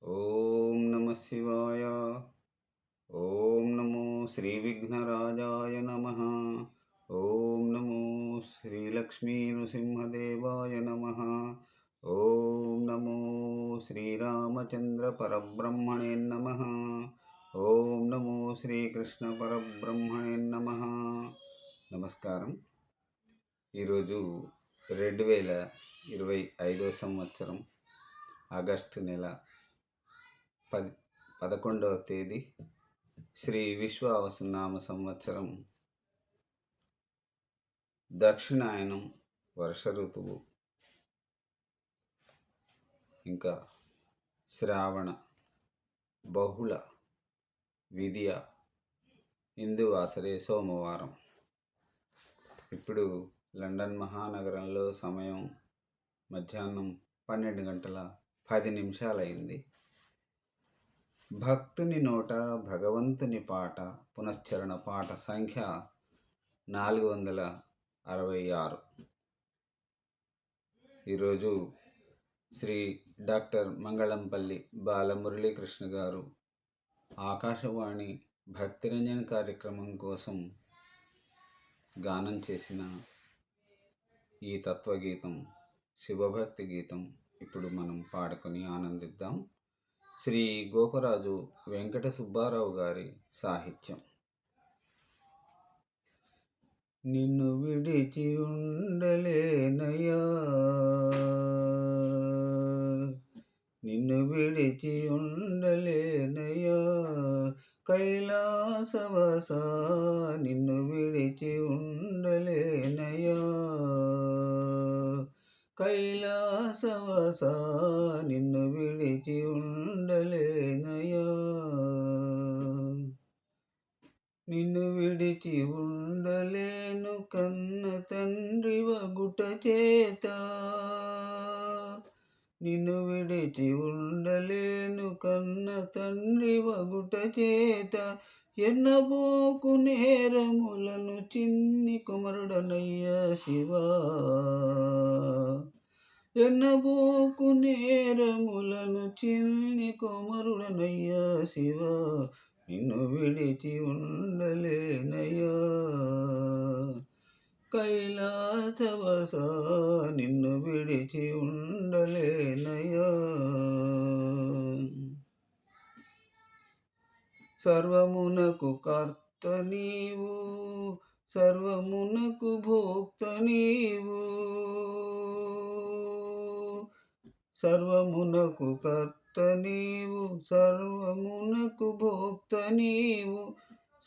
ఓం నమ శివాయ. ఓం నమో శ్రీ విఘ్నరాజాయ నమ. ఓం నమో శ్రీలక్ష్మీ నృసింహదేవాయ నమ. ఓం నమో శ్రీరామచంద్ర పరబ్రహ్మణే నమ. ఓం నమో శ్రీకృష్ణ పరబ్రహ్మణే నమ. నమస్కారం. ఈరోజు 2025 సంవత్సరం ఆగస్టు నెల 11వ తేదీ, శ్రీ విశ్వావసునామ సంవత్సరం, దక్షిణాయనం, వర్ష ఋతువు, ఇంకా శ్రావణ బహుళ విధియ ఇందువాసరే సోమవారం. ఇప్పుడు లండన్ మహానగరంలో సమయం మధ్యాహ్నం 12 గంటల 10 నిమిషాలైంది. భక్తుని నోట భగవంతుని పాట పునశ్చరణ పాట సంఖ్య 466. ఈరోజు శ్రీ డాక్టర్ మంగళంపల్లి బాలమురళీకృష్ణ గారు ఆకాశవాణి భక్తిరంజన్ కార్యక్రమం కోసం గానం చేసిన ఈ తత్వగీతం, శివభక్తి గీతం ఇప్పుడు మనం పాడుకొని ఆనందిద్దాం. శ్రీ గోపరాజు వెంకట సుబ్బారావు గారి సాహిత్యం. నిన్ను విడిచి ఉండలేనయ్యా, నిన్ను విడిచి ఉండలేనయ్యా, కైలాసవాస నిన్ను విడిచి ఉండలేనయ్యా, కైలాసవాస నిన్ను విడిచి ఉండలేనయ్యా, నిన్ను విడిచి ఉండలేను కన్న తండ్రి వగుట చేత, నిన్ను విడిచి ఉండలేను కన్న తండ్రి వగుట చేత, ఎన్నబోకు నేరములను చిన్ని కుమరుడనయ్య శివా, ఎన్నబోకు నేరములను చిన్ని కుమరుడనయ్య శివా, నిన్ను విడిచి ఉండలేనయ్యా, కైలాసవాస నిన్ను విడిచి ఉండలేనయ్యా, సర్వమునకు కర్త నీవు, సర్వమునకు భోక్త నీవు, సర్వమునకు కర్త నీవు, సర్వమునకు భోక్త నీవు,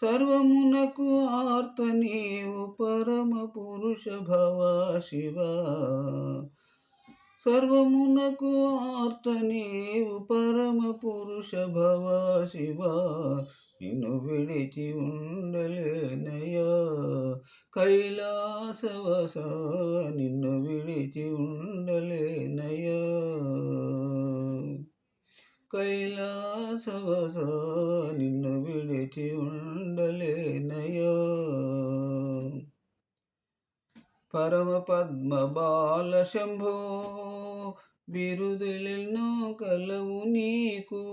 సర్వమునకు ఆర్త నీవు, పరమ పురుష భవ శివ, సర్వమునకు ఆర్త నీవు, పరమ పురుష భవ శివ, నిన్ను విడిచి ఉండలేనయ్యా, కైలాసవాస నిన్ను విడిచి ఉండలేనయ్యా, కైలాసవాస నిన్ను విడిచి ఉండలేనయ్యా, పరమ పద్మ బాల శంభో బిరుదులెన్నో కలవు నీకు,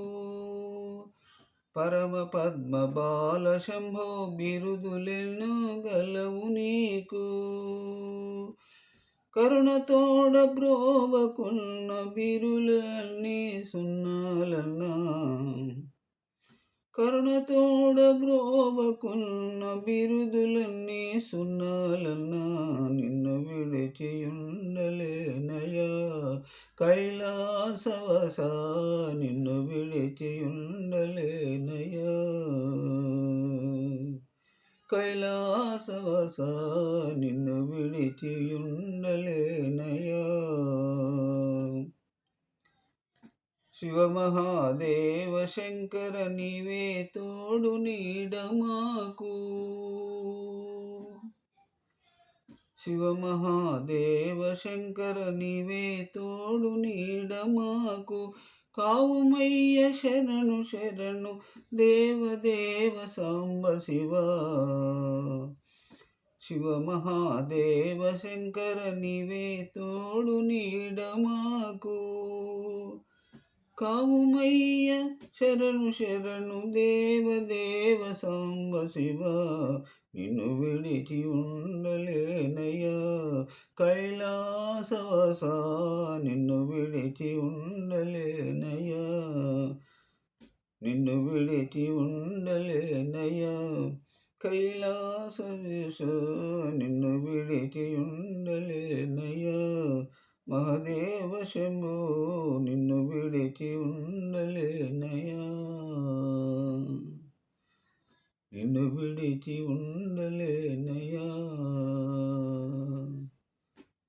పరమ పద్మ బాల శంభో బిరుదులెన్నో గలవు నీకు, కరుణతోడ బ్రోవకున్న బిరులన్నీ సున్నాలన్నా, కరుణతోడ బ్రోవకున్న బిరుదులన్నీ సున్నాలన్నా, నిన్ను విడిచి ఉండలేనయ్యా, కైలాసవాస నిన్ను విడిచి ఉండలేనయ్యా, కైలాసవాస నిన్ను విడిచి ఉండలేనయ్యా, శివ మహాదేవ శంకర నీవే తోడు నీడ మాకు, శివ మహాదేవ శంకర నీవే తోడు నీడ మాకు, కావుమయ్య శరణు శరణు దేవదేవ సాంబ శివ, శివ మహాదేవ శంకర నీవే తోడు నీడ మాకు, కావుమయ్య శరణు శరణు దేవదేవ సాంబ శివ, నిన్ను విడిచి ఉండలేనయ్యా కైలాసవాస, నిన్ను విడిచి ఉండలేనయ్యా, నిన్ను విడిచి ఉండలేనయ్యా కైలాసవాస, నిన్ను విడిచి ఉండలేనయ్యా మహదేవ శంభో, నిన్ను విడిచి ఉండలేనయ్యా, నిన్ను విడిచి ఉండలేనయ్యా,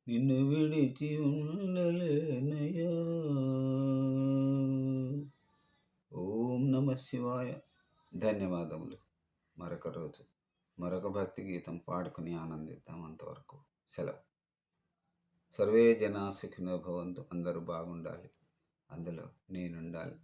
నిన్ను విడిచి ఉండలేనయ్యా. ఓం నమ శివాయ. ధన్యవాదములు. మరొక రోజు మరొక భక్తి గీతం పాడుకుని ఆనందిద్దాం. అంతవరకు సెలవు. సర్వే జనా సుఖినో భవంతు. అందరూ బాగుండాలి, అందులో నేనుండాలి.